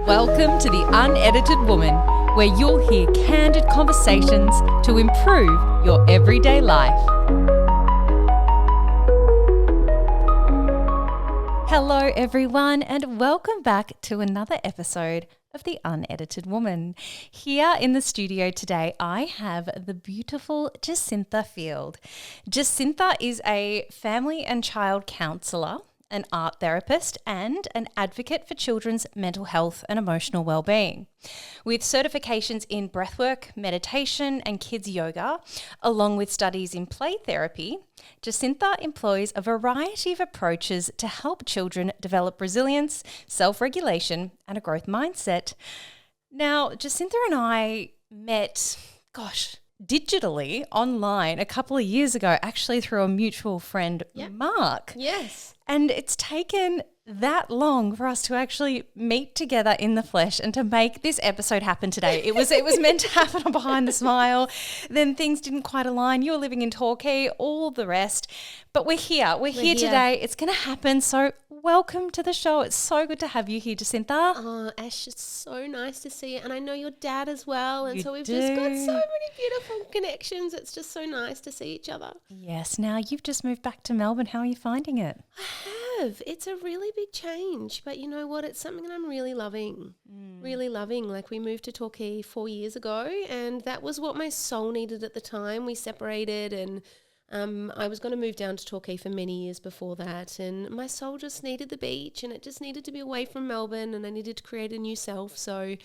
Welcome to The Unedited Woman, where you'll hear candid conversations to improve your everyday life. Hello, everyone, and welcome back to another episode of The Unedited Woman. Here in the studio today, I have the beautiful Jacintha Field. Jacintha is a family and child counsellor, an art therapist, and an advocate for children's mental health and emotional well-being. With certifications in breathwork, meditation, and kids yoga, along with studies in play therapy, Jacintha employs a variety of approaches to help children develop resilience, self-regulation, and a growth mindset. Now, Jacintha and I met, digitally online a couple of years ago, actually through a mutual friend, Mark. Yes. And it's taken that long for us to actually meet together in the flesh and to make this episode happen today. It was meant to happen on Behind the Smile. Then things didn't quite align. You were living in Torquay, all the rest. But we're here. We're here today. It's going to happen. So welcome to the show. It's so good to have you here, Jacintha. Oh, Ash, it's so nice to see you. And I know your dad as well. And so we've do. just got so many beautiful connections. It's just so nice to see each other. Yes. Now, you've just moved back to Melbourne. How are you finding it? I have. It's a really big change. But you know what? It's something that I'm really loving. Really loving. Like, we moved to Torquay 4 years ago, and that was what my soul needed at the time. We separated, and I was going to move down to Torquay for many years before that, and my soul just needed the beach, and it just needed to be away from Melbourne, and I needed to create a new self. So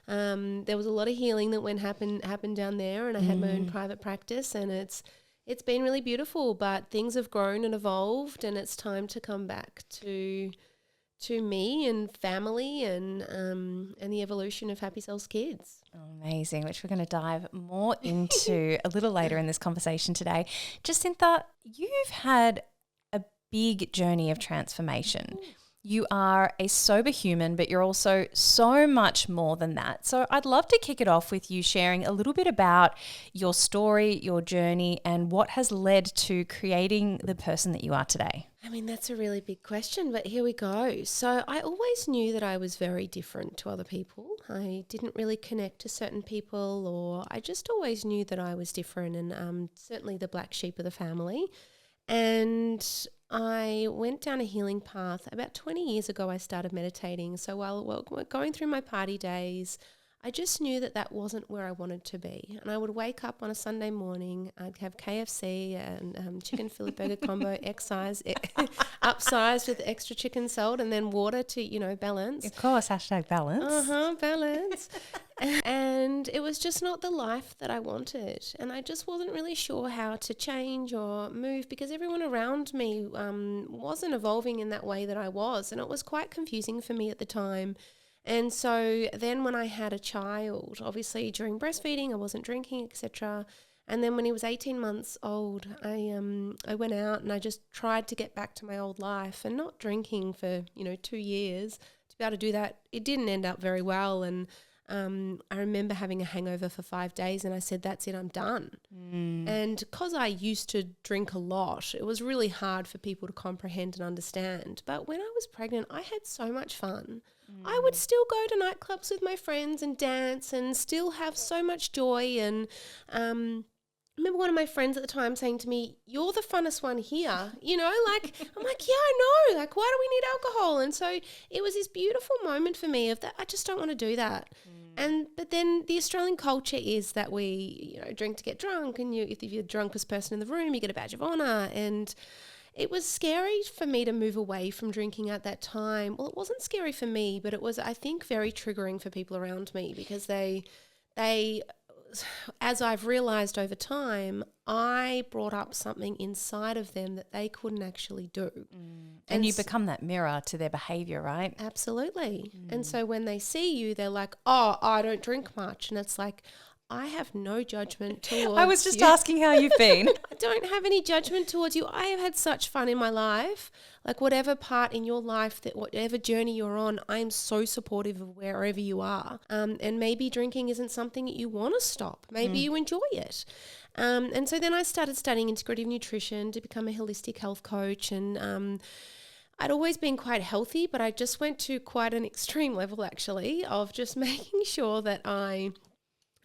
there was a lot of healing that happened down there, and I had my own private practice, and it's been really beautiful. But things have grown and evolved, and it's time to come back to me and family and the evolution of Happy Cells Kids. Amazing, which we're going to dive more into a little later in this conversation today. Jacintha, you've had a big journey of transformation. You are a sober human, but you're also so much more than that. So I'd love to kick it off with you sharing a little bit about your story, your journey, and what has led to creating the person that you are today. I mean, that's a really big question, but here we go. So I always knew that I was very different to other people. I didn't really connect to certain people, or I just always knew that I was different, and certainly the black sheep of the family. And I went down a healing path. About 20 years ago, I started meditating. So while going through my party days, I just knew that wasn't where I wanted to be. And I would wake up on a Sunday morning, I'd have KFC and chicken Philly burger combo, upsized with extra chicken salt, and then water to, balance. Of course, #balance. Balance. And it was just not the life that I wanted. And I just wasn't really sure how to change or move, because everyone around me wasn't evolving in that way that I was. And it was quite confusing for me at the time. And so then when I had a child, obviously during breastfeeding, I wasn't drinking, etc. And then when he was 18 months old, I went out and I just tried to get back to my old life, and not drinking for 2 years. To be able to do that, it didn't end up very well. And I remember having a hangover for 5 days, and I said, that's it, I'm done. And because I used to drink a lot, it was really hard for people to comprehend and understand. But when I was pregnant, I had so much fun. I would still go to nightclubs with my friends and dance and still have so much joy. And I remember one of my friends at the time saying to me, you're the funnest one here. I'm like, yeah, I know. Like, why do we need alcohol? And so it was this beautiful moment for me of that. I just don't want to do that. But then the Australian culture is that we, drink to get drunk. And if you're the drunkest person in the room, you get a badge of honour. And it was scary for me to move away from drinking at that time. Well, it wasn't scary for me, but it was, I think, very triggering for people around me, because they, as I've realised over time, I brought up something inside of them that they couldn't actually do. And you become that mirror to their behaviour, right? Absolutely. And so when they see you, they're like, oh, I don't drink much. And it's like, I have no judgment towards I was just asking how you've been. I don't have any judgment towards you. I have had such fun in my life. Like, whatever part in your life, that whatever journey you're on, I am so supportive of wherever you are. And maybe drinking isn't something that you want to stop. Maybe you enjoy it. And so then I started studying integrative nutrition to become a holistic health coach, and I'd always been quite healthy, but I just went to quite an extreme level actually of just making sure that I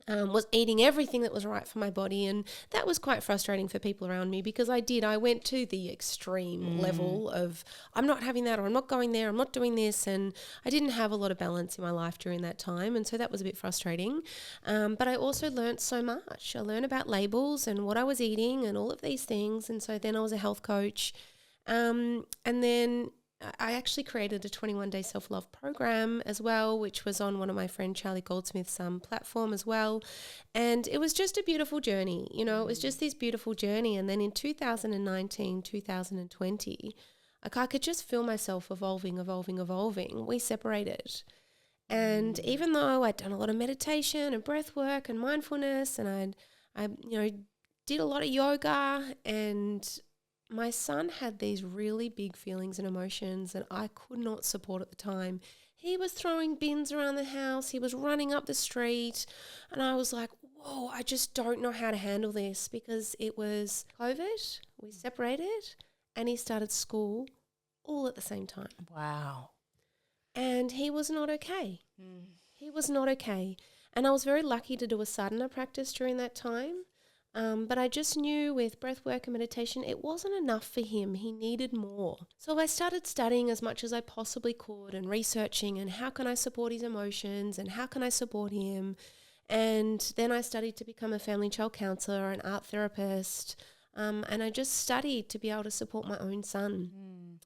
was eating everything that was right for my body. And that was quite frustrating for people around me because I went to the extreme level of I'm not having that, or I'm not going there, I'm not doing this. And I didn't have a lot of balance in my life during that time. And so that was a bit frustrating. But I also learned so much. I learned about labels and what I was eating and all of these things. And so then I was a health coach. And then I actually created a 21-day self-love program as well, which was on one of my friend Charlie Goldsmith's platform as well. And it was just a beautiful journey. You know, it was just this beautiful journey. And then in 2019, 2020, I could just feel myself evolving. We separated. And even though I'd done a lot of meditation and breath work and mindfulness, and I did a lot of yoga, and my son had these really big feelings and emotions that I could not support at the time. He was throwing bins around the house. He was running up the street. And I was like, whoa, I just don't know how to handle this, because it was COVID, we separated, and he started school all at the same time. Wow. And he was not okay. He was not okay. And I was very lucky to do a sadhana practice during that time. But I just knew with breath work and meditation, it wasn't enough for him. He needed more. So I started studying as much as I possibly could and researching, and how can I support his emotions and how can I support him. And then I studied to become a family and child counsellor, an art therapist, and I just studied to be able to support my own son.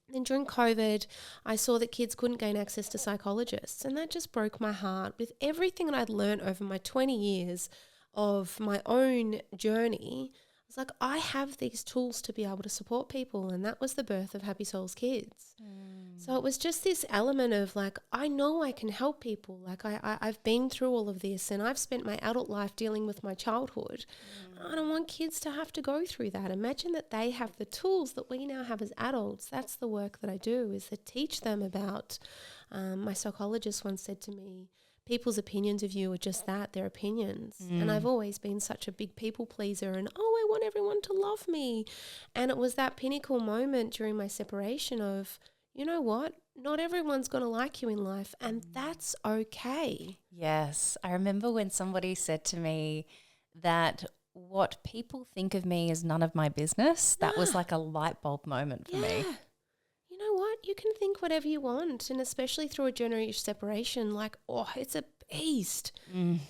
Then during COVID, I saw that kids couldn't gain access to psychologists, and that just broke my heart. With everything that I'd learned over my 20 years of my own journey, I was like, I have these tools to be able to support people. And that was the birth of Happy Souls Kids. So it was just this element of like, I know I can help people. Like I've been through all of this, and I've spent my adult life dealing with my childhood. I don't want kids to have to go through that. Imagine that they have the tools that we now have as adults. That's the work that I do, is to teach them about, my psychologist once said to me, people's opinions of you are just that, they're opinions. And I've always been such a big people pleaser, and I want everyone to love me. And it was that pinnacle moment during my separation of, you know what, not everyone's going to like you in life, and that's okay. Yes. I remember when somebody said to me that what people think of me is none of my business. That was like a light bulb moment for me. You know what? You can think whatever you want, and especially through a generational separation, like, it's a beast.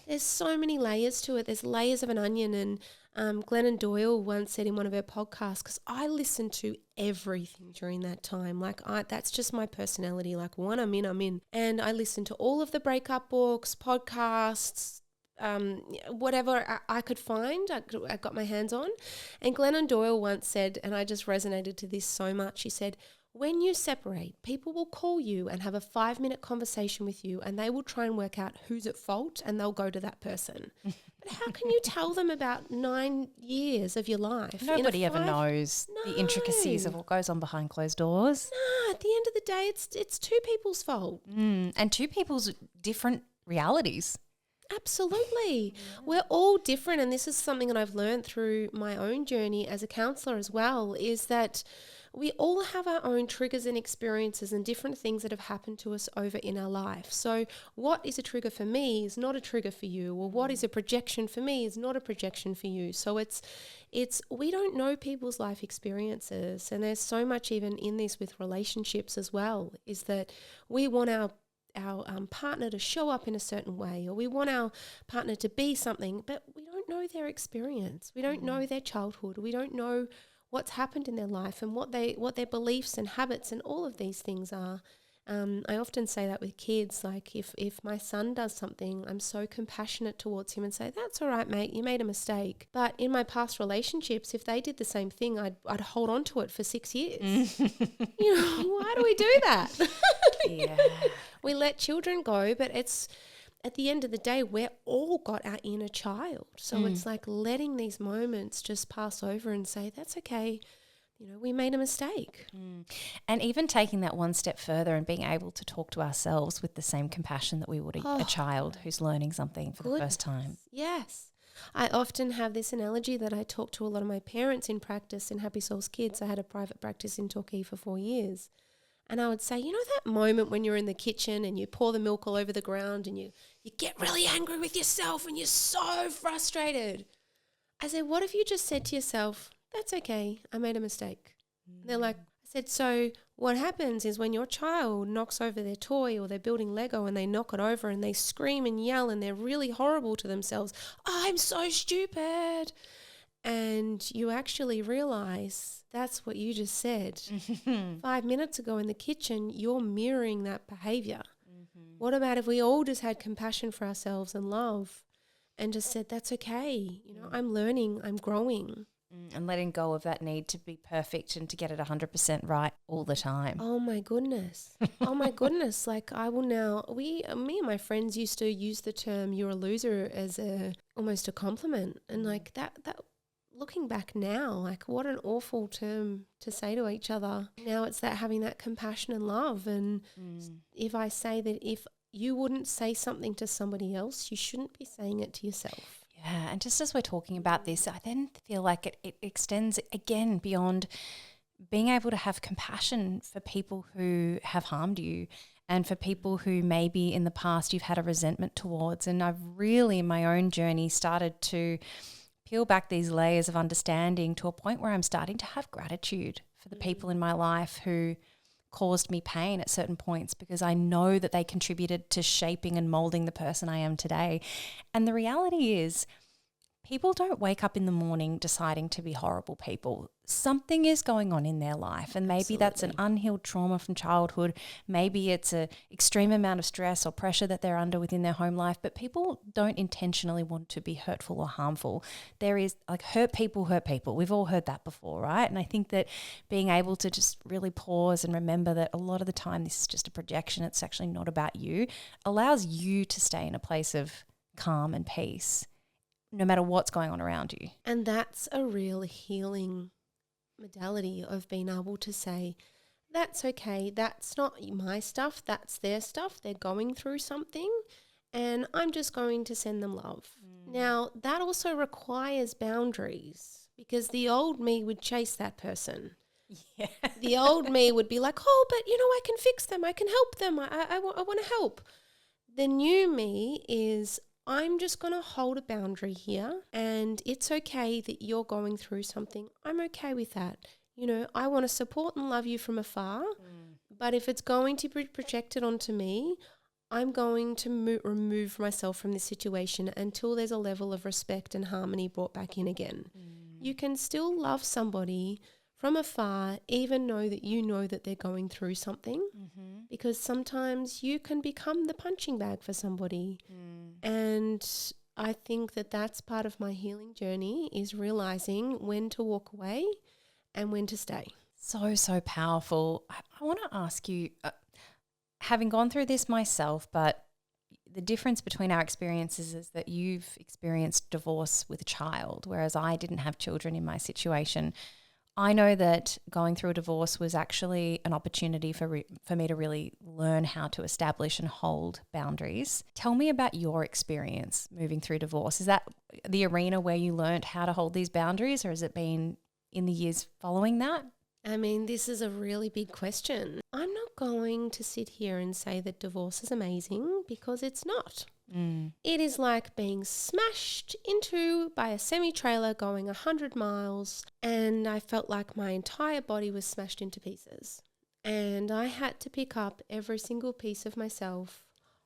There's so many layers to it. There's layers of an onion. And Glennon Doyle once said in one of her podcasts, because I listened to everything during that time. Like, that's just my personality. Like, when I'm in. And I listened to all of the breakup books, podcasts, whatever I could find, I got my hands on. And Glennon Doyle once said, and I just resonated to this so much, she said, when you separate, people will call you and have a 5-minute conversation with you, and they will try and work out who's at fault, and they'll go to that person. But how can you tell them about 9 years of your life? Nobody ever knows the intricacies of what goes on behind closed doors. No, at the end of the day, it's two people's fault. And two people's different realities. Absolutely. We're all different, and this is something that I've learned through my own journey as a counsellor as well, is that we all have our own triggers and experiences and different things that have happened to us over in our life. So what is a trigger for me is not a trigger for you, or what is a projection for me is not a projection for you. So it's we don't know people's life experiences, and there's so much even in this with relationships as well, is that we want our partner to show up in a certain way, or we want our partner to be something, but we don't know their experience. We don't know their childhood. We don't know what's happened in their life and what their beliefs and habits and all of these things are. I often say that with kids, like if my son does something, I'm so compassionate towards him and say, that's all right, mate, you made a mistake. But in my past relationships, if they did the same thing, I'd hold on to it for 6 years. Why do we do that? Yeah. We let children go, but it's at the end of the day, we're all got our inner child. So it's like letting these moments just pass over and say, that's okay. We made a mistake. And even taking that one step further and being able to talk to ourselves with the same compassion that we would a child who's learning something for the first time. Yes. I often have this analogy that I talk to a lot of my parents in practice in Happy Souls Kids. I had a private practice in Torquay for 4 years. And I would say, you know that moment when you're in the kitchen and you pour the milk all over the ground and you get really angry with yourself and you're so frustrated. I said, what if you just said to yourself, that's okay, I made a mistake. And they're like, I said, so what happens is when your child knocks over their toy or they're building Lego and they knock it over and they scream and yell and they're really horrible to themselves, I'm so stupid. And you actually realize that's what you just said. 5 minutes ago in the kitchen, you're mirroring that behavior. What about if we all just had compassion for ourselves and love and just said, that's okay. You know, I'm learning, I'm growing. And letting go of that need to be perfect and to get it 100% right all the time. Oh my goodness. Oh my goodness. Like I will now, me and my friends used to use the term you're a loser as almost a compliment. And like that looking back now, like what an awful term to say to each other. Now it's that having that compassion and love. And if I say that if you wouldn't say something to somebody else, you shouldn't be saying it to yourself. Yeah, and just as we're talking about this, I then feel like it extends again beyond being able to have compassion for people who have harmed you and for people who maybe in the past you've had a resentment towards. And I've really, in my own journey, started to peel back these layers of understanding to a point where I'm starting to have gratitude for the people in my life who caused me pain at certain points, because I know that they contributed to shaping and molding the person I am today. And the reality is, people don't wake up in the morning deciding to be horrible people. Something is going on in their life, and maybe that's an unhealed trauma from childhood. Maybe it's an extreme amount of stress or pressure that they're under within their home life, but people don't intentionally want to be hurtful or harmful. There is like hurt people. We've all heard that before, right? And I think that being able to just really pause and remember that a lot of the time this is just a projection, it's actually not about you, allows you to stay in a place of calm and peace no matter what's going on around you. And that's a real healing modality of being able to say, that's okay, that's not my stuff, that's their stuff, they're going through something, and I'm just going to send them love. Now, that also requires boundaries, because the old me would chase that person. Yeah. The old me would be like, oh, but you know, I can fix them, I can help them, I want to help. The new me is, I'm just going to hold a boundary here, and it's okay that you're going through something. I'm okay with that. You know, I want to support and love you from afar, but if it's going to be projected onto me, I'm going to remove myself from this situation until there's a level of respect and harmony brought back in again. You can still love somebody from afar, even know that they're going through something, because sometimes you can become the punching bag for somebody. And I think that that's part of my healing journey, is realizing when to walk away and when to stay. So powerful. I want to ask you, having gone through this myself, but the difference between our experiences is that you've experienced divorce with a child, whereas I didn't have children in my situation. I know that going through a divorce was actually an opportunity for me to really learn how to establish and hold boundaries. Tell me about your experience moving through divorce. Is that the arena where you learned how to hold these boundaries, or has it been in the years following that? I mean, this is a really big question. I'm not going to sit here and say that divorce is amazing, because it's not. It is like being smashed into by a semi-trailer going 100 miles, and I felt like my entire body was smashed into pieces. And I had to pick up every single piece of myself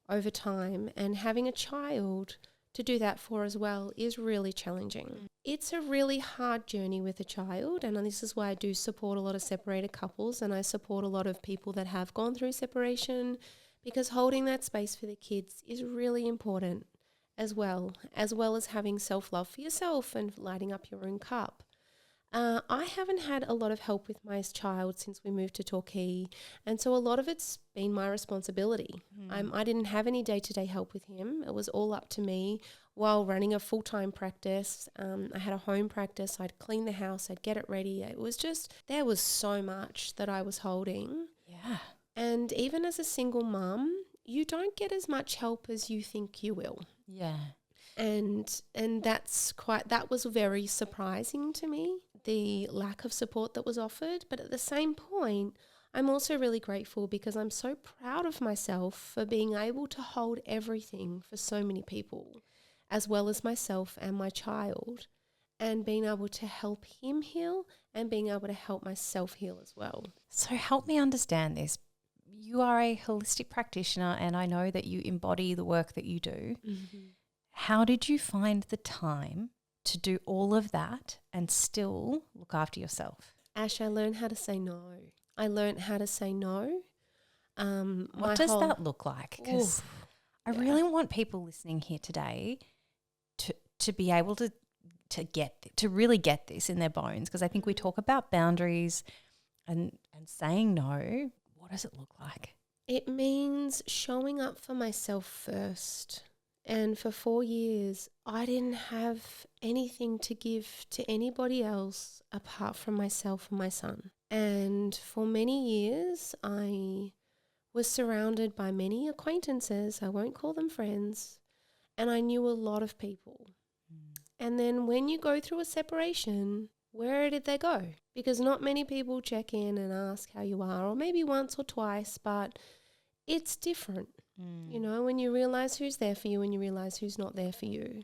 over time, and having a child to do that for as well is really challenging. It's a really hard journey with a child, and this is why I do support a lot of separated couples, and I support a lot of people that have gone through separation, because holding that space for the kids is really important as well as having self-love for yourself and lighting up your own cup. I haven't had a lot of help with my child since we moved to Torquay, and so a lot of it's been my responsibility. I didn't have any day-to-day help with him. It was all up to me while running a full-time practice. I had a home practice. I'd clean the house. I'd get it ready. It was just, there was so much that I was holding. Yeah. And even as a single mum, you don't get as much help as you think you will. Yeah. And that was very surprising to me, the lack of support that was offered. But at the same point, I'm also really grateful because I'm so proud of myself for being able to hold everything for so many people, as well as myself and my child, and being able to help him heal and being able to help myself heal as well. So help me understand this. You are a holistic practitioner and I know that you embody the work that you do. Mm-hmm. How did you find the time to do all of that and still look after yourself? Ash, I learned how to say no. I learned how to say no. What does that look like? Because I really want people listening here today to be able to really get this in their bones, because I think we talk about boundaries and saying no. What does it look like? It means showing up for myself first. And for 4 years, I didn't have anything to give to anybody else apart from myself and my son. And for many years, I was surrounded by many acquaintances. I won't call them friends. And I knew a lot of people. And then when you go through a separation, where did they go? Because not many people check in and ask how you are, or maybe once or twice, but it's different. You know, when you realize who's there for you and you realize who's not there for you.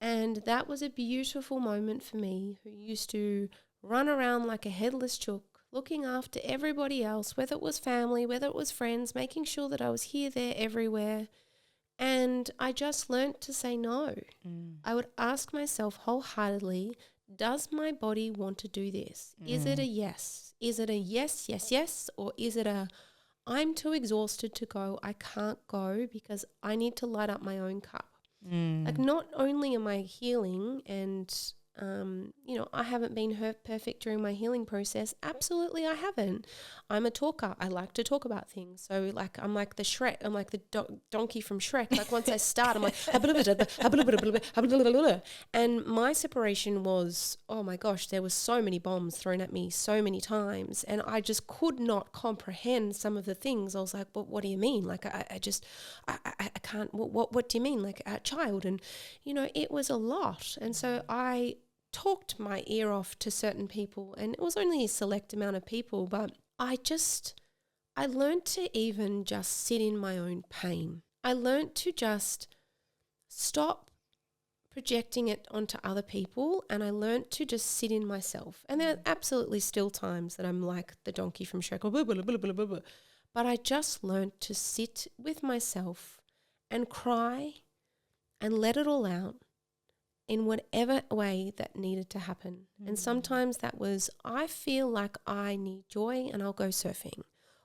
And that was a beautiful moment for me, who used to run around like a headless chook, looking after everybody else, whether it was family, whether it was friends, making sure that I was here, there, everywhere. And I just learnt to say no. I would ask myself wholeheartedly, does my body want to do this? Is it a yes? Is it a yes, yes, yes? Or is it a I'm too exhausted to go, I can't go because I need to light up my own cup? Like, not only am I healing and, you know, I haven't been perfect during my healing process. Absolutely, I haven't. I'm a talker. I like to talk about things. So, like, I'm like the Shrek. I'm like the donkey from Shrek. Like, once I start, I'm like, and my separation was, oh my gosh, there was so many bombs thrown at me so many times. And I just could not comprehend some of the things. I was like, but what do you mean? Like, I can't, what do you mean? Like, a child. And, you know, it was a lot. And so I talked my ear off to certain people, and it was only a select amount of people, but I learned to even just sit in my own pain. I learned to just stop projecting it onto other people, and I learned to just sit in myself. And there are absolutely still times that I'm like the donkey from Shrek, but I just learned to sit with myself and cry and let it all out in whatever way that needed to happen. And sometimes that was, I feel like I need joy and I'll go surfing.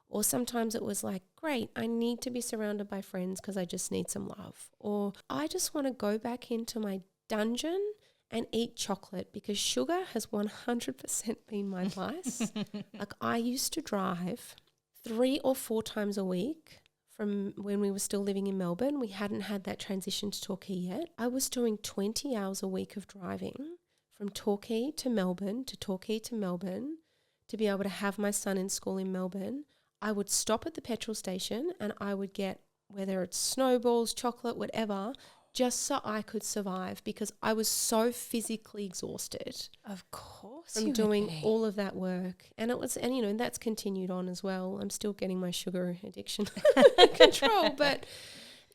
Or sometimes it was like, great, I need to be surrounded by friends because I just need some love. Or I just want to go back into my dungeon and eat chocolate because sugar has 100% been my vice. Like, I used to drive 3 or 4 times a week. From when we were still living in Melbourne, we hadn't had that transition to Torquay yet. I was doing 20 hours a week of driving from Torquay to Melbourne to be able to have my son in school in Melbourne. I would stop at the petrol station and I would get, whether it's snowballs, chocolate, whatever, just so I could survive because I was so physically exhausted. Of course. From doing all of that work. And it was, and you know, that's continued on as well. I'm still getting my sugar addiction under control. But,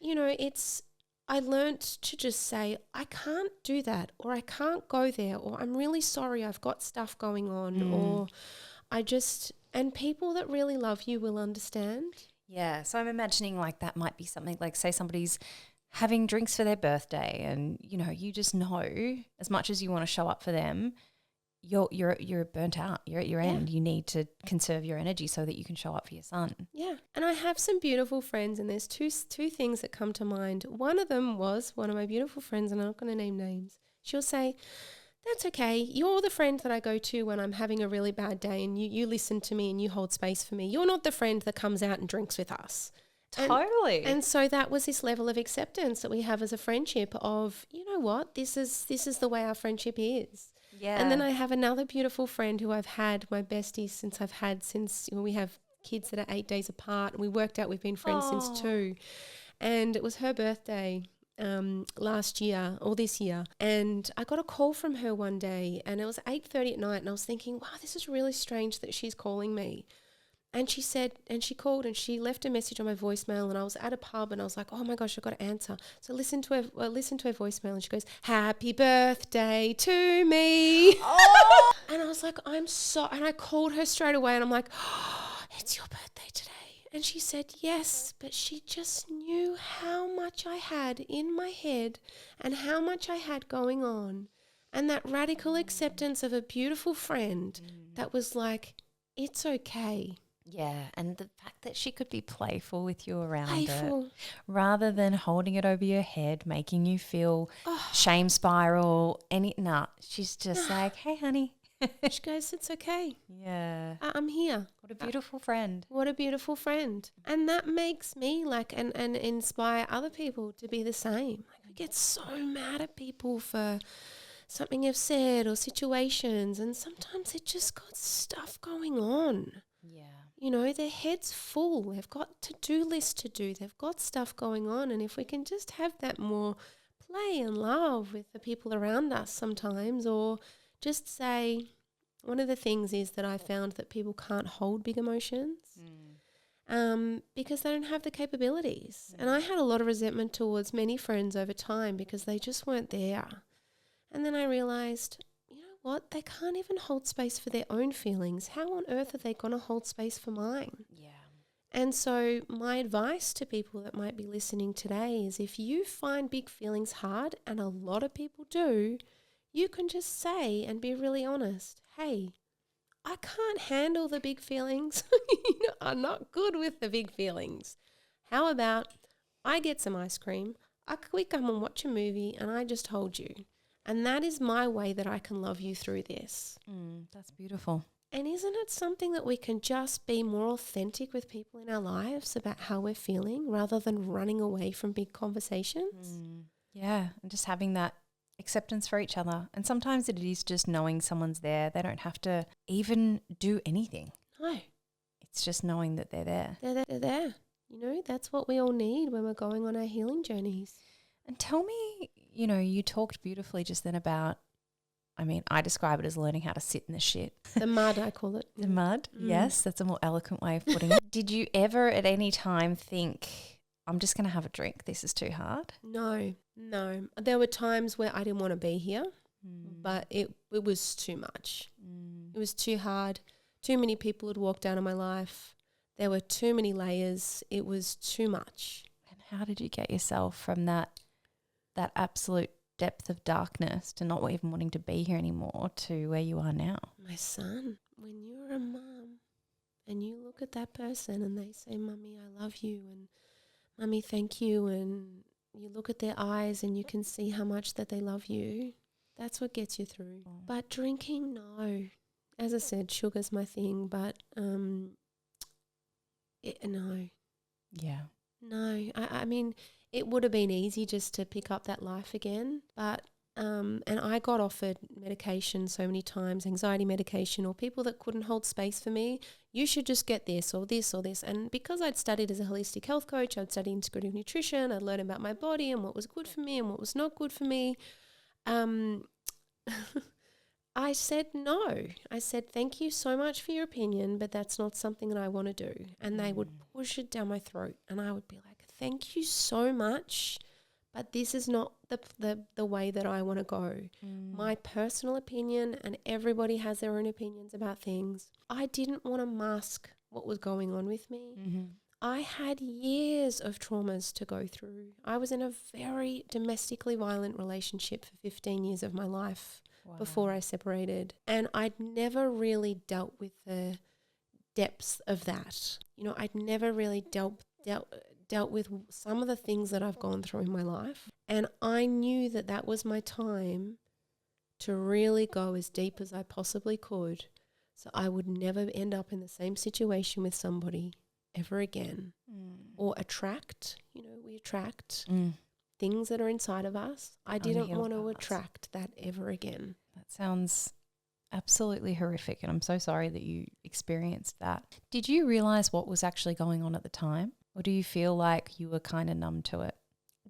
you know, I learnt to just say, I can't do that, or I can't go there, or I'm really sorry, I've got stuff going on, or and people that really love you will understand. Yeah. So I'm imagining like that might be something like, say somebody's having drinks for their birthday and, you know, you just know as much as you want to show up for them, you're burnt out. You're at your end. You need to conserve your energy so that you can show up for your son. Yeah. And I have some beautiful friends, and there's two things that come to mind. One of them was one of my beautiful friends, and I'm not going to name names. She'll say, that's okay. You're the friend that I go to when I'm having a really bad day and you listen to me and you hold space for me. You're not the friend that comes out and drinks with us. Totally. And so that was this level of acceptance that we have as a friendship of, you know what, this is the way our friendship is. Yeah. And then I have another beautiful friend who I've had, my bestie since we have kids that are 8 days apart. And we worked out we've been friends since 2. And it was her birthday last year or this year. And I got a call from her one day and it was 8:30 at night and I was thinking, wow, this is really strange that she's calling me. And she said, and she called and she left a message on my voicemail, and I was at a pub and I was like, oh my gosh, I've got to answer. So listen to her voicemail, and she goes, happy birthday to me. Oh. And I was like, and I called her straight away and I'm like, oh, it's your birthday today. And she said, yes, but she just knew how much I had in my head and how much I had going on. And that radical acceptance of a beautiful friend that was like, it's okay. Yeah, and the fact that she could be playful with you around it, rather than holding it over your head, making you feel shame spiral. She's just like, hey, honey. She goes, it's okay. Yeah. I'm here. What a beautiful friend. What a beautiful friend. And that makes me and inspire other people to be the same. Like, I get so mad at people for something you've said or situations, and sometimes they just got stuff going on. Yeah. You know, their head's full. They've got to-do lists to do. They've got stuff going on. And if we can just have that more play and love with the people around us sometimes, or just say, one of the things is that I found that people can't hold big emotions because they don't have the capabilities. And I had a lot of resentment towards many friends over time because they just weren't there. And then I realised, what? They can't even hold space for their own feelings. How on earth are they going to hold space for mine? Yeah. And so my advice to people that might be listening today is, if you find big feelings hard, and a lot of people do, you can just say and be really honest, hey, I can't handle the big feelings. I'm not good with the big feelings. How about I get some ice cream, we come and watch a movie, and I just hold you. And that is my way that I can love you through this. That's beautiful. And isn't it something that we can just be more authentic with people in our lives about how we're feeling, rather than running away from big conversations? Yeah, and just having that acceptance for each other. And sometimes it is just knowing someone's there. They don't have to even do anything. No. It's just knowing that they're there. They're there. That's what we all need when we're going on our healing journeys. And tell me, you talked beautifully just then about, I describe it as learning how to sit in the shit. The mud, I call it. The mud, yes, that's a more eloquent way of putting it. Did you ever at any time think, I'm just going to have a drink, this is too hard? No. There were times where I didn't want to be here, but it was too much. It was too hard. Too many people had walked out of my life. There were too many layers. It was too much. And how did you get yourself from that absolute depth of darkness to not even wanting to be here anymore to where you are now? My son, when you're a mum and you look at that person and they say, Mummy, I love you, and Mummy, thank you, and you look at their eyes and you can see how much that they love you, that's what gets you through. But drinking, no. As I said, sugar's my thing, but no. Yeah. No, I mean, it would have been easy just to pick up that life again, but and I got offered medication so many times, anxiety medication, or people that couldn't hold space for me. You should just get this or this or this. And because I'd studied as a holistic health coach, I'd studied integrative nutrition, I'd learned about my body and what was good for me and what was not good for me. I said no. I said, thank you so much for your opinion, but that's not something that I want to do. And they would push it down my throat, and I would be like, thank you so much, but this is not the way that I want to go. My personal opinion, and everybody has their own opinions about things. I didn't want to mask what was going on with me. I had years of traumas to go through. I was in a very domestically violent relationship for 15 years of my life. Wow. Before I separated. And I'd never really dealt with the depths of that. I'd never really dealt with some of the things that I've gone through in my life. And I knew that that was my time to really go as deep as I possibly could, so I would never end up in the same situation with somebody ever again. Or attract, we attract things that are inside of us. I didn't want to attract that ever again. That sounds absolutely horrific, and I'm so sorry that you experienced that. Did you realize what was actually going on at the time, or do you feel like you were kind of numb to it?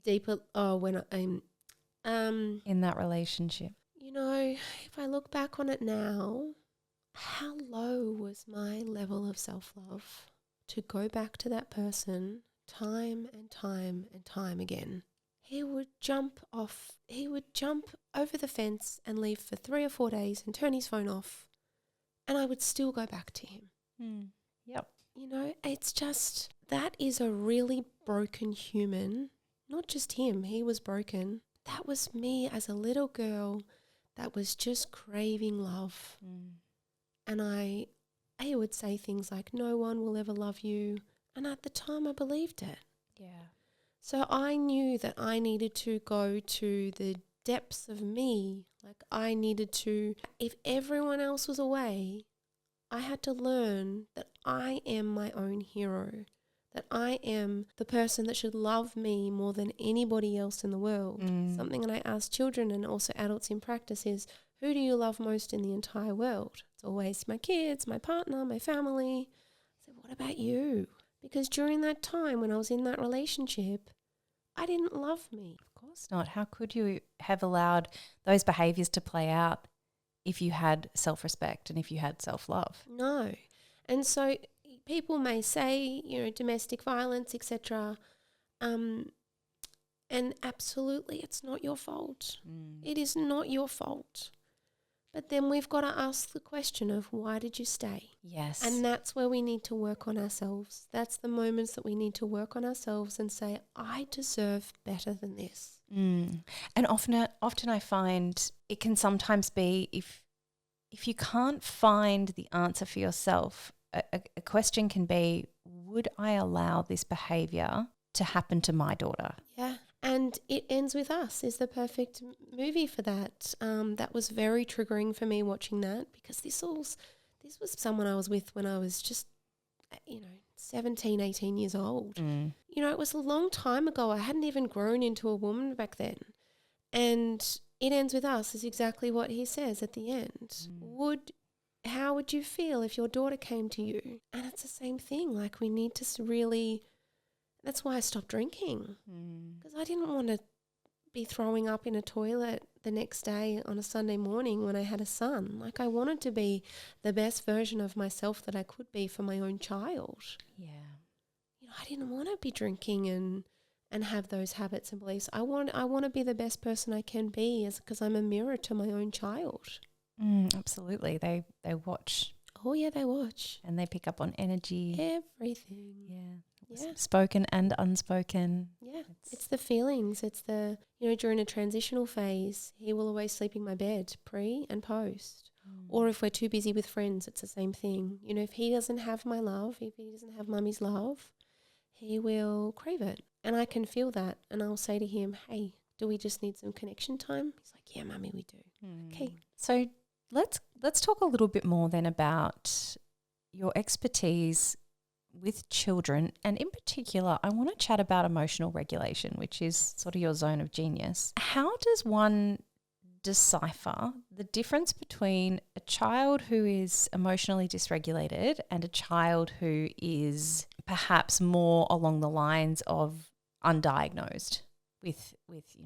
Deeper, when I'm in that relationship. If I look back on it now, how low was my level of self-love to go back to that person time and time and time again. He would jump over the fence and leave for 3 or 4 days and turn his phone off, and I would still go back to him. Yep. You know, it's just, that is a really broken human. Not just him, he was broken. That was me as a little girl that was just craving love. And I would say things like, no one will ever love you. And at the time I believed it. Yeah. So I knew that I needed to go to the depths of me. Like I needed to, if everyone else was away, I had to learn that I am my own hero, that I am the person that should love me more than anybody else in the world. Something that I ask children and also adults in practice is, who do you love most in the entire world? It's always my kids, my partner, my family. I said, what about you? Because during that time when I was in that relationship, I didn't love me. Of course not. How could you have allowed those behaviours to play out if you had self-respect and if you had self-love? No. And so people may say, you know, domestic violence, etc. And absolutely, it's not your fault. It is not your fault. But then we've got to ask the question of, why did you stay? Yes. And that's where we need to work on ourselves. That's the moments that we need to work on ourselves and say, I deserve better than this. And often I find it can sometimes be, if you can't find the answer for yourself, a question can be, would I allow this behaviour to happen to my daughter? Yeah. And It Ends With Us is the perfect movie for that. That was very triggering for me watching that, because this was someone I was with when I was just, 17, 18 years old. You know, it was a long time ago. I hadn't even grown into a woman back then. And It Ends With Us is exactly what he says at the end. How would you feel if your daughter came to you? And it's the same thing. Like, we need to really... That's why I stopped drinking, because I didn't want to be throwing up in a toilet the next day on a Sunday morning when I had a son. Like, I wanted to be the best version of myself that I could be for my own child. Yeah. You know, I didn't want to be drinking and have those habits and beliefs. I want to be the best person I can be, because I'm a mirror to my own child. Absolutely. They watch. Oh yeah, they watch. And they pick up on energy. Everything. Yeah. Yeah. Spoken and unspoken. Yeah. It's the feelings. It's the, during a transitional phase, he will always sleep in my bed, pre and post. Or if we're too busy with friends, it's the same thing. You know, if he doesn't have my love, if he doesn't have mummy's love, he will crave it. And I can feel that. And I'll say to him, hey, do we just need some connection time? He's like, yeah, mummy, we do. Okay. So let's talk a little bit more then about your expertise with children, and in particular, I want to chat about emotional regulation, which is sort of your zone of genius. How does one decipher the difference between a child who is emotionally dysregulated and a child who is perhaps more along the lines of undiagnosed with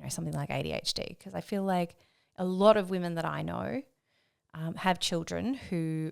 something like ADHD? Because I feel like a lot of women that I know have children who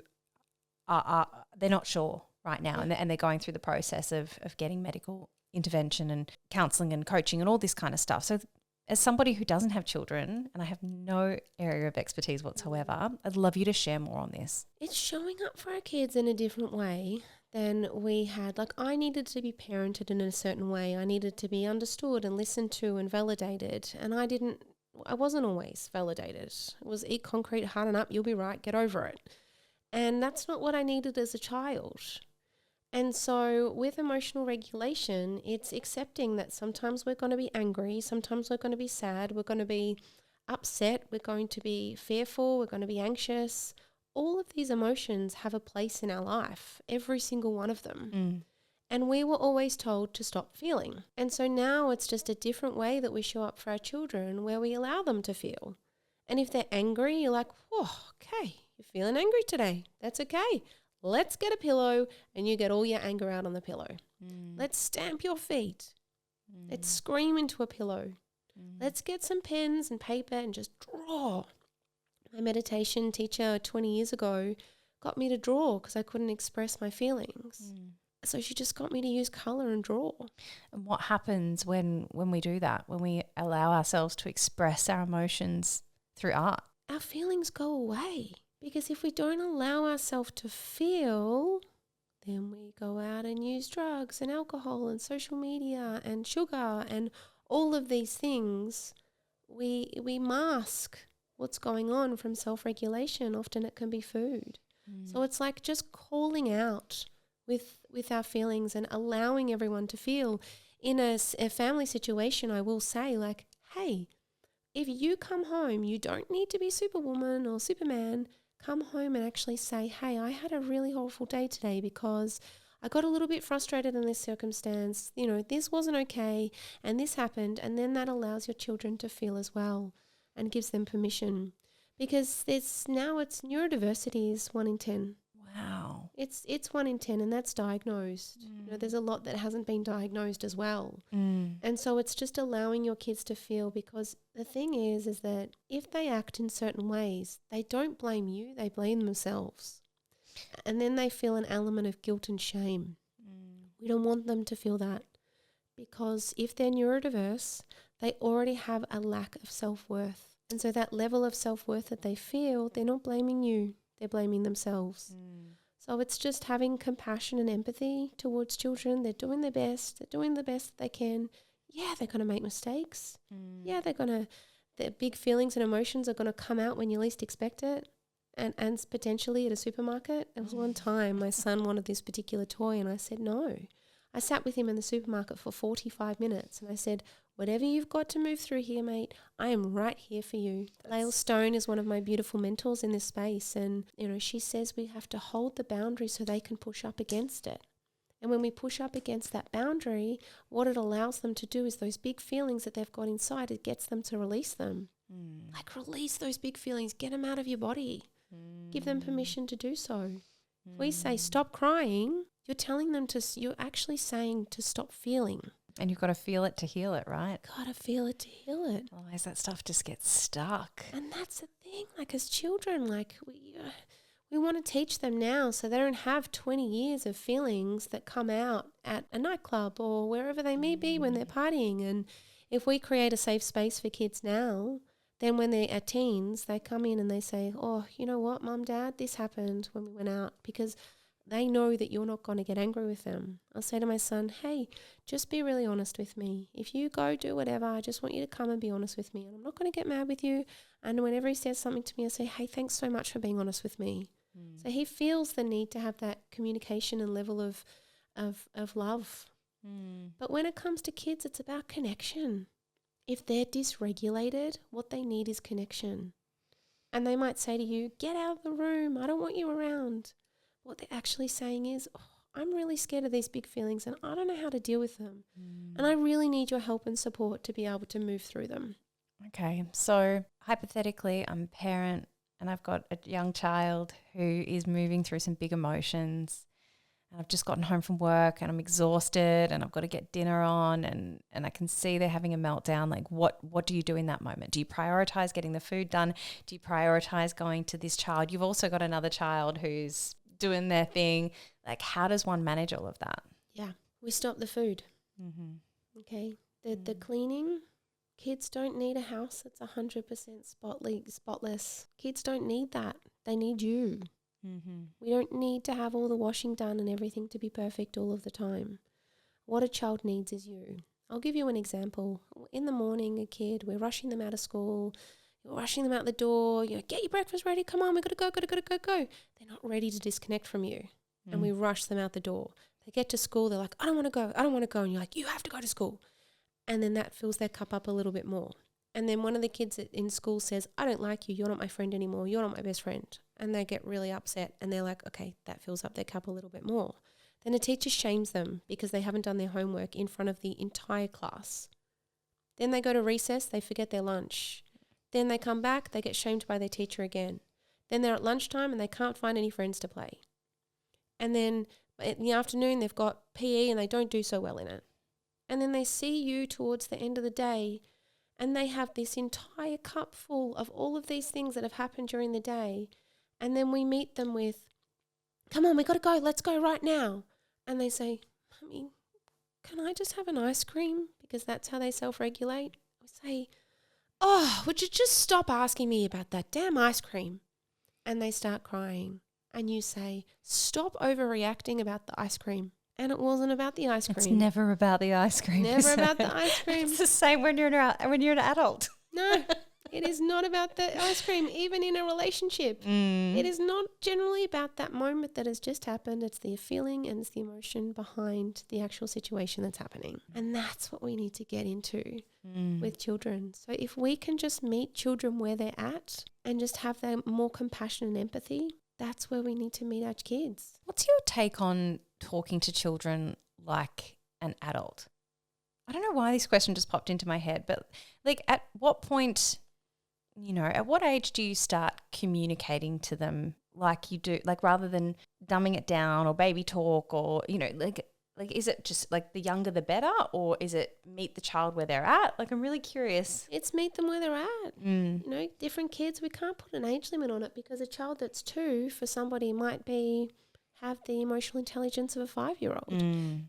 are they're not sure right now, and they're going through the process of getting medical intervention and counselling and coaching and all this kind of stuff. So as somebody who doesn't have children, and I have no area of expertise whatsoever, I'd love you to share more on this. It's showing up for our kids in a different way than we had. Like, I needed to be parented in a certain way. I needed to be understood and listened to and validated. And I wasn't always validated. It was eat concrete, harden up, you'll be right, get over it. And that's not what I needed as a child. And so with emotional regulation, it's accepting that sometimes we're going to be angry, sometimes we're going to be sad, we're going to be upset, we're going to be fearful, we're going to be anxious. All of these emotions have a place in our life, every single one of them. And we were always told to stop feeling. And so now it's just a different way that we show up for our children, where we allow them to feel. And if they're angry, you're like, oh, okay, you're feeling angry today. That's okay. Let's get a pillow and you get all your anger out on the pillow. Let's stamp your feet. Let's scream into a pillow. Let's get some pens and paper and just draw. My meditation teacher 20 years ago got me to draw because I couldn't express my feelings. So she just got me to use colour and draw. And what happens when we do that, when we allow ourselves to express our emotions through art? Our feelings go away, because if we don't allow ourselves to feel, then we go out and use drugs and alcohol and social media and sugar and all of these things. We mask what's going on from self-regulation. Often it can be food. So it's like just calling out with our feelings and allowing everyone to feel. In a family situation, I will say, like, hey, if you come home, you don't need to be Superwoman or Superman. Come home and actually say, hey, I had a really awful day today because I got a little bit frustrated in this circumstance. You know, this wasn't okay and this happened. And then that allows your children to feel as well and gives them permission. Because it's neurodiversity is 1 in 10. Wow. It's 1 in 10, and that's diagnosed. You know, there's a lot that hasn't been diagnosed as well. And so it's just allowing your kids to feel, because the thing is that if they act in certain ways, they don't blame you, they blame themselves. And then they feel an element of guilt and shame. We don't want them to feel that, because if they're neurodiverse, they already have a lack of self-worth. And so that level of self-worth that they feel, they're not blaming you, they're blaming themselves. So it's just having compassion and empathy towards children. They're doing their best. They're doing the best that they can. Yeah, they're going to make mistakes. Yeah, their big feelings and emotions are going to come out when you least expect it. And potentially at a supermarket. There was one time my son wanted this particular toy and I said no. I sat with him in the supermarket for 45 minutes and I said, whatever you've got to move through here, mate, I am right here for you. Lael Stone is one of my beautiful mentors in this space. And, you know, she says we have to hold the boundary so they can push up against it. And when we push up against that boundary, what it allows them to do is those big feelings that they've got inside, it gets them to release them. Like, release those big feelings, get them out of your body. Give them permission to do so. If we say stop crying, you're actually saying to stop feeling. And you've got to feel it to heal it, right? Got to feel it to heal it. Otherwise that stuff just gets stuck. And that's the thing, like as children, like we want to teach them now so they don't have 20 years of feelings that come out at a nightclub or wherever they may be when they're partying. And if we create a safe space for kids now, then when they're teens, they come in and they say, oh, you know what, Mum, Dad, this happened when we went out, because they know that you're not going to get angry with them. I'll say to my son, hey, just be really honest with me. If you go do whatever, I just want you to come and be honest with me. And I'm not going to get mad with you. And whenever he says something to me, I say, hey, thanks so much for being honest with me. So he feels the need to have that communication and level of love. But when it comes to kids, it's about connection. If they're dysregulated, what they need is connection. And they might say to you, get out of the room. I don't want you around. What they're actually saying is, oh, I'm really scared of these big feelings and I don't know how to deal with them. And I really need your help and support to be able to move through them. Okay, so hypothetically, I'm a parent and I've got a young child who is moving through some big emotions. And I've just gotten home from work and I'm exhausted and I've got to get dinner on and I can see they're having a meltdown. Like what do you do in that moment? Do you prioritize getting the food done? Do you prioritize going to this child? You've also got another child who's doing their thing. Like, how does one manage all of that? Yeah, we stop the food. Okay, the cleaning. Kids don't need a house that's 100% spotless. Kids don't need that. They need you. We don't need to have all the washing done and everything to be perfect all of the time. What a child needs is you. I'll give you an example. In the morning, a kid, we're rushing them out of school. You're rushing them out the door. You know, get your breakfast ready. Come on, we got to go. They're not ready to disconnect from you. And we rush them out the door. They get to school. They're like, I don't want to go. And you're like, you have to go to school. And then that fills their cup up a little bit more. And then one of the kids in school says, I don't like you. You're not my friend anymore. You're not my best friend. And they get really upset. And they're like, okay, that fills up their cup a little bit more. Then a teacher shames them because they haven't done their homework in front of the entire class. Then they go to recess. They forget their lunch. Then they come back. They get shamed by their teacher again. Then they're at lunchtime and they can't find any friends to play. And then in the afternoon, they've got PE and they don't do so well in it. And then they see you towards the end of the day and they have this entire cup full of all of these things that have happened during the day. And then we meet them with, come on, we got to go. Let's go right now. And they say, Mummy, can I just have an ice cream? Because that's how they self-regulate. I say, oh, would you just stop asking me about that damn ice cream? And they start crying. And you say, stop overreacting about the ice cream. And it wasn't about the ice cream. It's never about the ice cream. Never about the ice cream. It's the same when you're an adult. No, it is not about the ice cream, even in a relationship. It is not generally about that moment that has just happened. It's the feeling and it's the emotion behind the actual situation that's happening. And that's what we need to get into with children. So if we can just meet children where they're at and just have that more compassion and empathy, that's where we need to meet our kids. What's your take on talking to children like an adult? I don't know why this question just popped into my head, but like at what point, at what age do you start communicating to them like you do, like rather than dumbing it down or baby talk or, like is it just like the younger the better, or is it meet the child where they're at? Like I'm really curious. It's meet them where they're at. Different kids, we can't put an age limit on it because a child that's 2 for somebody might have the emotional intelligence of a 5-year-old.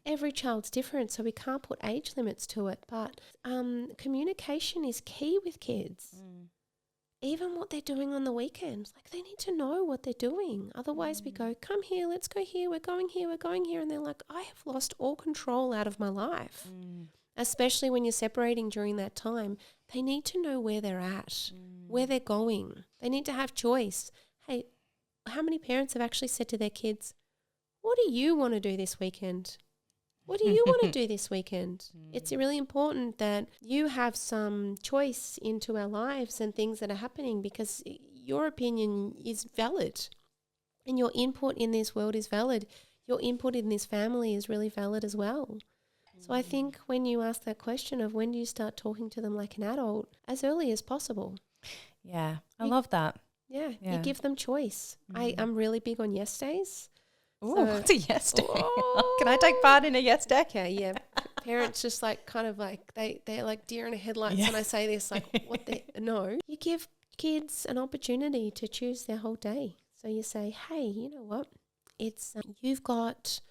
Every child's different, so we can't put age limits to it. But communication is key with kids. Even what they're doing on the weekends, like they need to know what they're doing. Otherwise we go, come here, let's go here, we're going here, we're going here. And they're like, I have lost all control out of my life. Especially when you're separating during that time. They need to know where they're at, where they're going. They need to have choice. Hey, how many parents have actually said to their kids, what do you want to do this weekend? What do you want to do this weekend? It's really important that you have some choice into our lives and things that are happening, because your opinion is valid and your input in this world is valid. Your input in this family is really valid as well. So I think when you ask that question of when do you start talking to them like an adult, as early as possible. Yeah, I love that. Yeah, you give them choice. I'm really big on yes days. Oh, what's a yes day? Can I take part in a yes day? Okay, yeah. Parents just like kind of like they're like deer in the headlights when I say this, like what they no. You give kids an opportunity to choose their whole day. So you say, hey, you know what? It's you've got,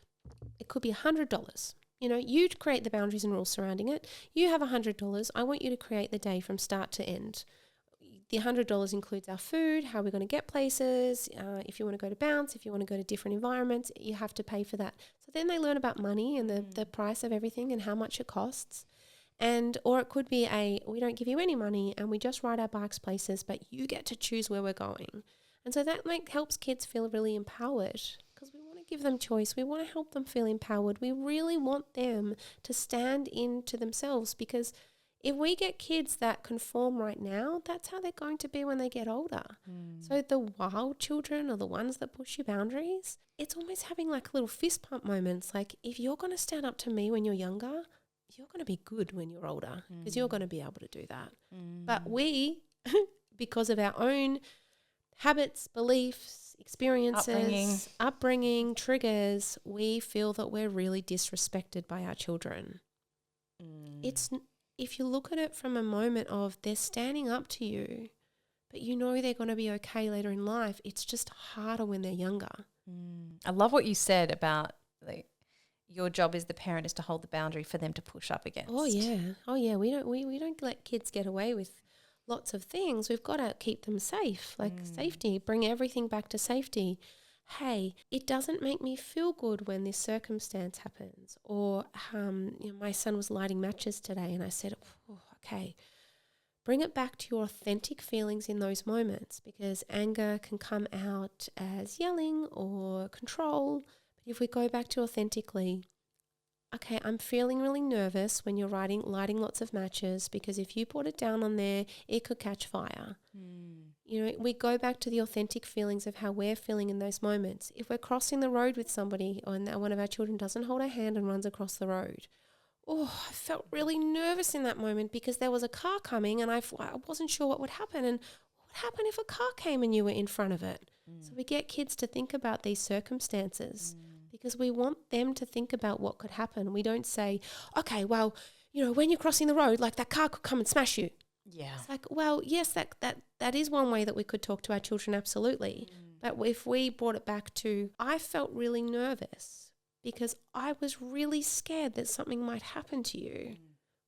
it could be $100. You create the boundaries and rules surrounding it. You have $100. I want you to create the day from start to end. The $100 includes our food, how we're going to get places. If you want to go to bounce, if you want to go to different environments, you have to pay for that. So then they learn about money and the price of everything and how much it costs. Or it could be we don't give you any money and we just ride our bikes places, but you get to choose where we're going. And so that helps kids feel really empowered, because we want to give them choice. We want to help them feel empowered. We really want them to stand into themselves, because if we get kids that conform right now, that's how they're going to be when they get older. So the wild children are the ones that push your boundaries. It's almost having like little fist pump moments. Like if you're going to stand up to me when you're younger, you're going to be good when you're older, because you're going to be able to do that. But we, because of our own habits, beliefs, experiences, upbringing, triggers, we feel that we're really disrespected by our children. If you look at it from a moment of they're standing up to you, but they're going to be okay later in life, it's just harder when they're younger. I love what you said about like your job as the parent is to hold the boundary for them to push up against. Oh yeah. We don't let kids get away with lots of things. We've got to keep them safe, like safety, bring everything back to safety. Hey, it doesn't make me feel good when this circumstance happens. Or my son was lighting matches today and I said, okay, bring it back to your authentic feelings in those moments, because anger can come out as yelling or control. But if we go back to authentically, okay, I'm feeling really nervous when you're lighting lots of matches, because if you put it down on there, it could catch fire. We go back to the authentic feelings of how we're feeling in those moments. If we're crossing the road with somebody and one of our children doesn't hold our hand and runs across the road, I felt really nervous in that moment because there was a car coming and I wasn't sure what would happen. And what would happen if a car came and you were in front of it? So we get kids to think about these circumstances because we want them to think about what could happen. We don't say, okay, well, when you're crossing the road, like that car could come and smash you. Yeah. It's like, well, yes, that is one way that we could talk to our children, absolutely. But if we brought it back to, I felt really nervous because I was really scared that something might happen to you.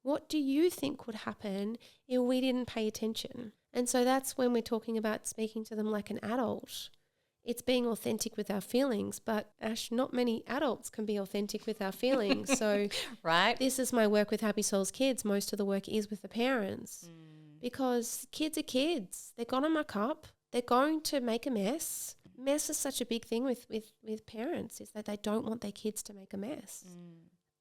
What do you think would happen if we didn't pay attention? And so that's when we're talking about speaking to them like an adult. It's being authentic with our feelings, but Ash, not many adults can be authentic with our feelings. So right. This is my work with Happy Souls Kids. Most of the work is with the parents because kids are kids. They're going to muck up. They're going to make a mess. Mess is such a big thing with parents, is that they don't want their kids to make a mess.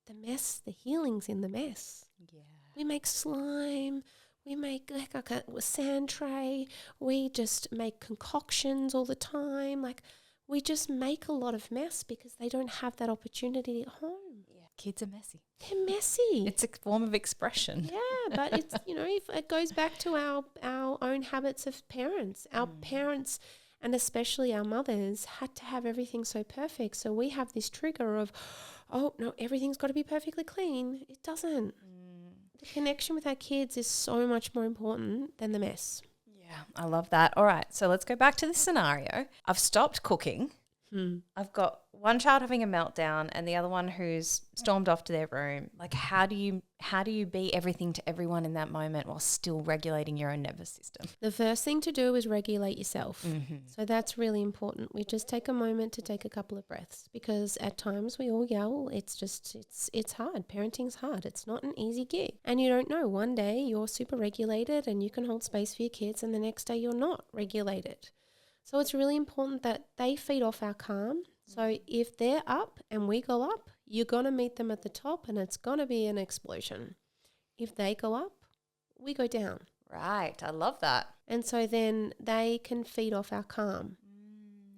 The mess, the healing's in the mess. Yeah. We make slime. We make like a sand tray. We just make concoctions all the time. Like we just make a lot of mess because they don't have that opportunity at home. Yeah. Kids are messy. They're messy. It's a form of expression. Yeah, but it's, if it goes back to our own habits of parents. Our parents, and especially our mothers, had to have everything so perfect. So we have this trigger of, oh, no, everything's got to be perfectly clean. It doesn't. The connection with our kids is so much more important than the mess. Yeah, I love that. All right, so let's go back to the scenario. I've stopped cooking. I've got one child having a meltdown and the other one who's stormed off to their room. Like, how do you be everything to everyone in that moment while still regulating your own nervous system? The first thing to do is regulate yourself. So that's really important. We just take a moment to take a couple of breaths because at times we all yell. It's hard. Parenting's hard. It's not an easy gig. And you don't know. One day you're super regulated and you can hold space for your kids, and the next day you're not regulated. So it's really important that they feed off our calm. So if they're up and we go up, you're going to meet them at the top and it's going to be an explosion. If they go up, we go down. Right. I love that. And so then they can feed off our calm.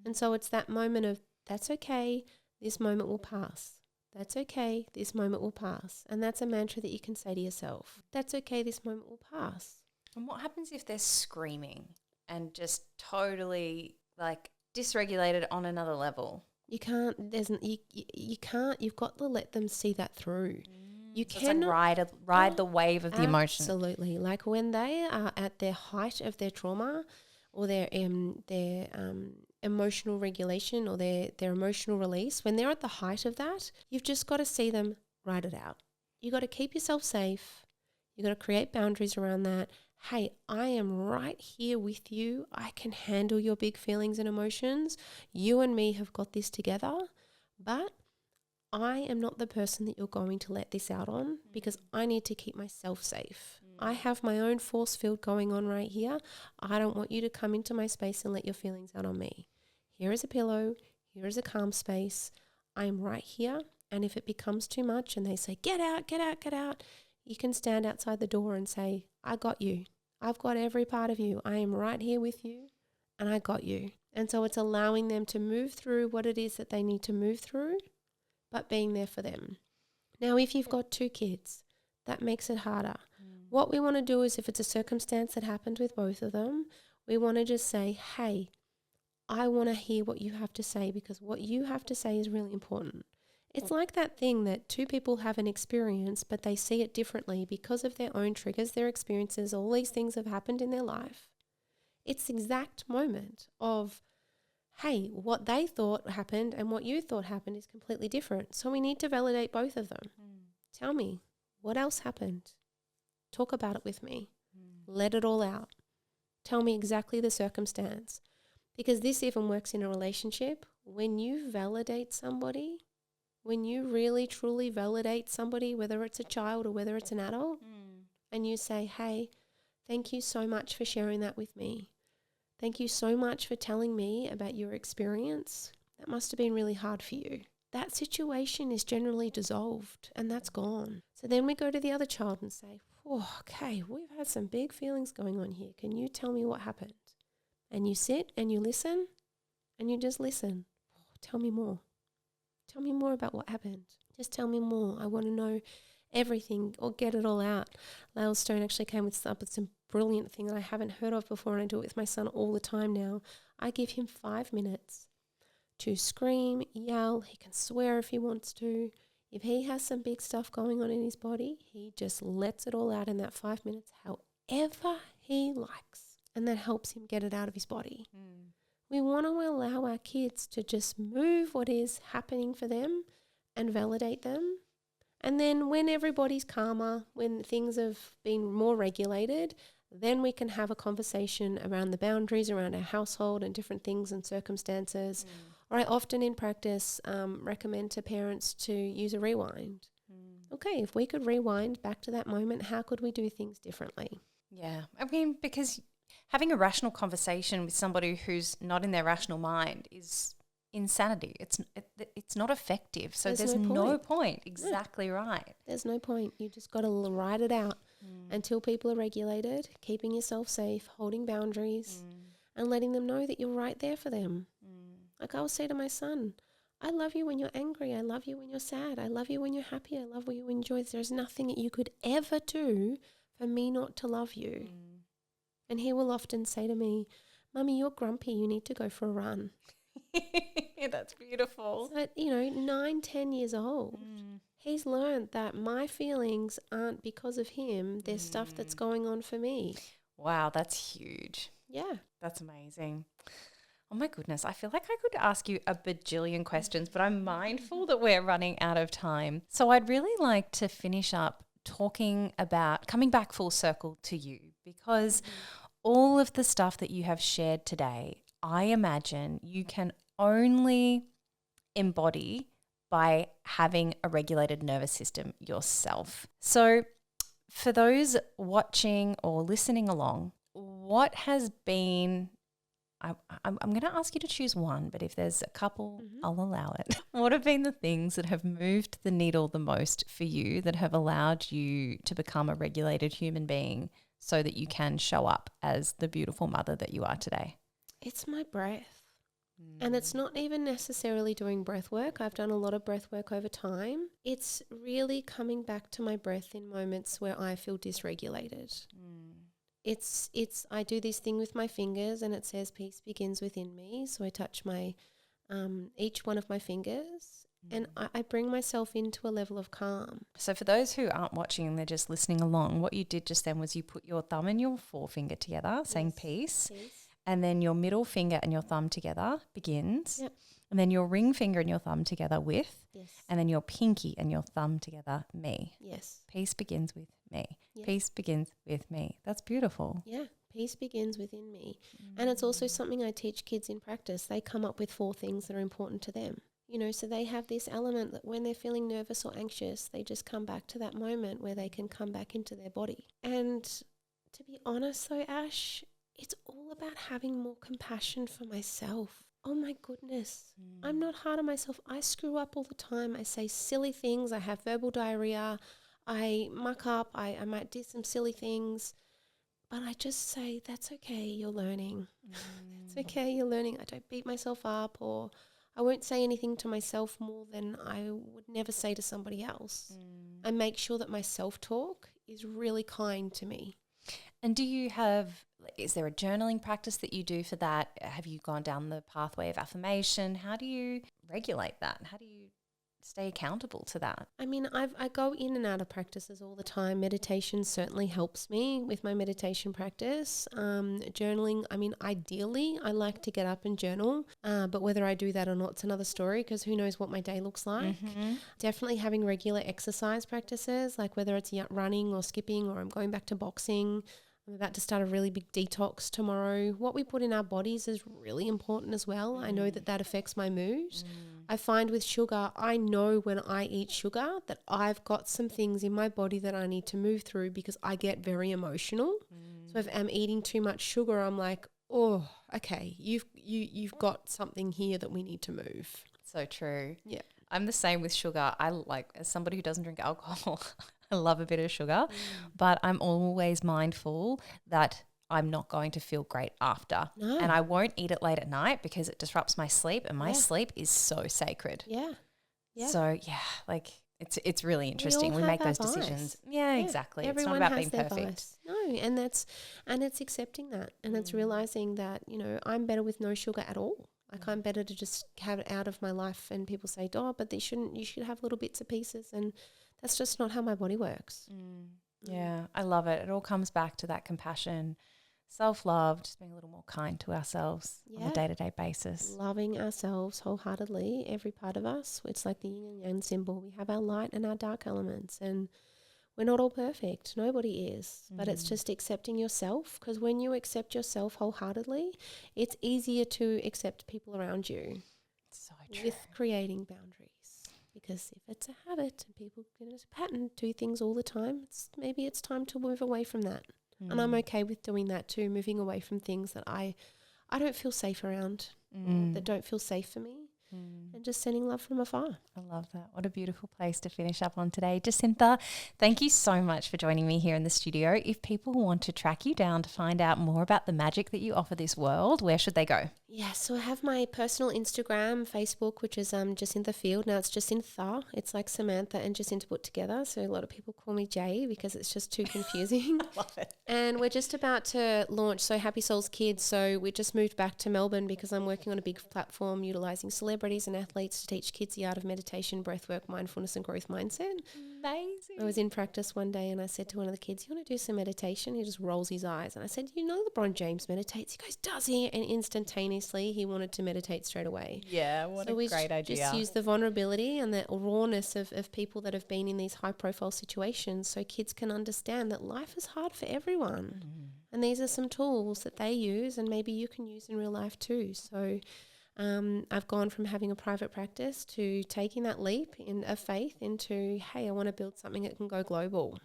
And so it's that moment of, that's okay, this moment will pass. That's okay, this moment will pass. And that's a mantra that you can say to yourself. That's okay, this moment will pass. And what happens if they're screaming and just totally like dysregulated on another level? You can't, you've got to let them see that through. You So cannot it's like ride the wave of the emotion. Absolutely. Like when they are at their height of their trauma or their emotional regulation or their emotional release, when they're at the height of that, you've just got to see them ride it out. You got to keep yourself safe. You got to create boundaries around that. Hey, I am right here with you. I can handle your big feelings and emotions. You and me have got this together, but I am not the person that you're going to let this out on because I need to keep myself safe. I have my own force field going on right here. I don't want you to come into my space and let your feelings out on me. Here is a pillow. Here is a calm space. I am right here. And if it becomes too much and they say, get out, get out, get out, you can stand outside the door and say, I got you. I've got every part of you. I am right here with you and I got you. And so it's allowing them to move through what it is that they need to move through, but being there for them. Now, if you've got two kids, that makes it harder. What we want to do is if it's a circumstance that happened with both of them, we want to just say, hey, I want to hear what you have to say because what you have to say is really important. It's like that thing that two people have an experience, but they see it differently because of their own triggers, their experiences, all these things have happened in their life. It's the exact moment of, hey, what they thought happened and what you thought happened is completely different. So we need to validate both of them. Tell me, what else happened? Talk about it with me. Let it all out. Tell me exactly the circumstance. Because this even works in a relationship. When you validate somebody, when you really truly validate somebody, whether it's a child or whether it's an adult, and you say, hey, thank you so much for sharing that with me. Thank you so much for telling me about your experience. That must have been really hard for you. That situation is generally dissolved and that's gone. So then we go to the other child and say, oh, okay, we've had some big feelings going on here. Can you tell me what happened? And you sit and you listen and you just listen. Oh, tell me more. Tell me more about what happened. Just tell me more. I want to know everything or get it all out. Lael Stone actually came with some brilliant thing that I haven't heard of before, and I do it with my son all the time now. I give him 5 minutes to scream, yell. He can swear if he wants to. If he has some big stuff going on in his body, he just lets it all out in that 5 minutes however he likes, and that helps him get it out of his body. We want to allow our kids to just move what is happening for them and validate them. And then when everybody's calmer, when things have been more regulated, then we can have a conversation around the boundaries around our household and different things and circumstances. Or I often in practice recommend to parents to use a rewind. Okay, if we could rewind back to that moment, how could we do things differently? Yeah. I mean, because having a rational conversation with somebody who's not in their rational mind is insanity. It's not effective. So there's no point. Exactly right. There's no point. You just got to ride it out until people are regulated, keeping yourself safe, holding boundaries, and letting them know that you're right there for them. Like I will say to my son, I love you when you're angry. I love you when you're sad. I love you when you're happy. I love when you enjoy. There's nothing that you could ever do for me not to love you. And he will often say to me, Mummy, you're grumpy. You need to go for a run. That's beautiful. So, 9, 10 years old, he's learned that my feelings aren't because of him. There's stuff that's going on for me. Wow, that's huge. Yeah. That's amazing. Oh my goodness, I feel like I could ask you a bajillion questions, but I'm mindful that we're running out of time. So I'd really like to finish up talking about coming back full circle to you, because all of the stuff that you have shared today, I imagine you can only embody by having a regulated nervous system yourself. So for those watching or listening along, what has been, I'm going to ask you to choose one, but if there's a couple, I'll allow it. What have been the things that have moved the needle the most for you, that have allowed you to become a regulated human being so that you can show up as the beautiful mother that you are today? It's my breath. And it's not even necessarily doing breath work. I've done a lot of breath work over time. It's really coming back to my breath in moments where I feel dysregulated. I do this thing with my fingers and it says peace begins within me. So I touch my each one of my fingers and I bring myself into a level of calm. So for those who aren't watching and they're just listening along, what you did just then was you put your thumb and your forefinger together saying peace. And then your middle finger and your thumb together begins. Yep. And then your ring finger and your thumb together with. Yes. And then your pinky and your thumb together, me. Yes. Peace begins with me. Yes. Peace begins with me. That's beautiful. Yeah. Peace begins within me. And it's also something I teach kids in practice. They come up with 4 things that are important to them. So they have this element that when they're feeling nervous or anxious, they just come back to that moment where they can come back into their body. And to be honest though, Ash, it's all about having more compassion for myself. Oh my goodness. I'm not hard on myself. I screw up all the time. I say silly things. I have verbal diarrhea. I muck up. I might do some silly things. But I just say, that's okay, you're learning. It's okay, you're learning. I don't beat myself up, or I won't say anything to myself more than I would never say to somebody else. I make sure that my self-talk is really kind to me. And is there a journaling practice that you do for that? Have you gone down the pathway of affirmation? How do you regulate that? How do you stay accountable to that? I mean, I go in and out of practices all the time. Meditation certainly helps me with my meditation practice. Journaling, I mean, ideally, I like to get up and journal, but whether I do that or not, it's another story, because who knows what my day looks like. Definitely having regular exercise practices, like whether it's running or skipping, or I'm going back to boxing. I'm about to start a really big detox tomorrow. What we put in our bodies is really important as well. I know that affects my mood. I find with sugar, I know when I eat sugar that I've got some things in my body that I need to move through, because I get very emotional. So if I'm eating too much sugar, I'm like, oh, okay, you've got something here that we need to move. So true. Yeah. I'm the same with sugar. As somebody who doesn't drink alcohol, I love a bit of sugar, but I'm always mindful that I'm not going to feel great after. No. And I won't eat it late at night because it disrupts my sleep, and my sleep is so sacred. Yeah. So, it's really interesting. We make those decisions. Yeah, exactly. Everyone it's not about has being their perfect. Vice. No, and it's accepting that, and it's realizing that, I'm better with no sugar at all. Like I'm better to just have it out of my life, and people say, oh, but you should have little bits and pieces, and that's just not how my body works. Yeah, I love it. It all comes back to that compassion, self-love, just being a little more kind to ourselves on a day-to-day basis. Loving ourselves wholeheartedly, every part of us. It's like the yin and yang symbol. We have our light and our dark elements, and we're not all perfect. Nobody is. But it's just accepting yourself, because when you accept yourself wholeheartedly, it's easier to accept people around you. So true. With creating boundaries. Because if it's a habit and people get a pattern, do things all the time, maybe it's time to move away from that. And I'm okay with doing that too, moving away from things that I don't feel safe around, or that don't feel safe for me, and just sending love from afar. I love that. What a beautiful place to finish up on today. Jacinta, thank you so much for joining me here in the studio. If people want to track you down to find out more about the magic that you offer this world, where should they go? Yeah, so I have my personal Instagram, Facebook, which is Jacinta Field. Now it's Jacintha. It's like Samantha and Jacinta put together. So a lot of people call me Jay because it's just too confusing. I love it. And we're just about to launch Happy Souls Kids. So we just moved back to Melbourne because I'm working on a big platform utilising celebrities and athletes to teach kids the art of meditation, breathwork, mindfulness and growth mindset. Amazing. I was in practice one day and I said to one of the kids, "You want to do some meditation?" He just rolls his eyes. And I said, "You know LeBron James meditates?" He goes, "Does he?" And instantaneously he wanted to meditate straight away. Yeah, what a great idea. Just use the vulnerability and the rawness of people that have been in these high profile situations so kids can understand that life is hard for everyone. And these are some tools that they use and maybe you can use in real life too. So I've gone from having a private practice to taking that leap of faith into, hey, I want to build something that can go global.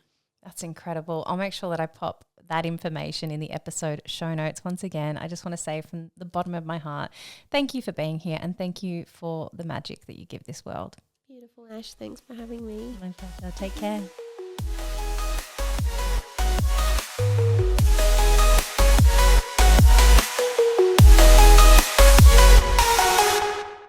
That's incredible. I'll make sure that I pop that information in the episode show notes. Once again, I just want to say from the bottom of my heart, thank you for being here and thank you for the magic that you give this world. Beautiful, Ash. Thanks for having me. My pleasure. Take care.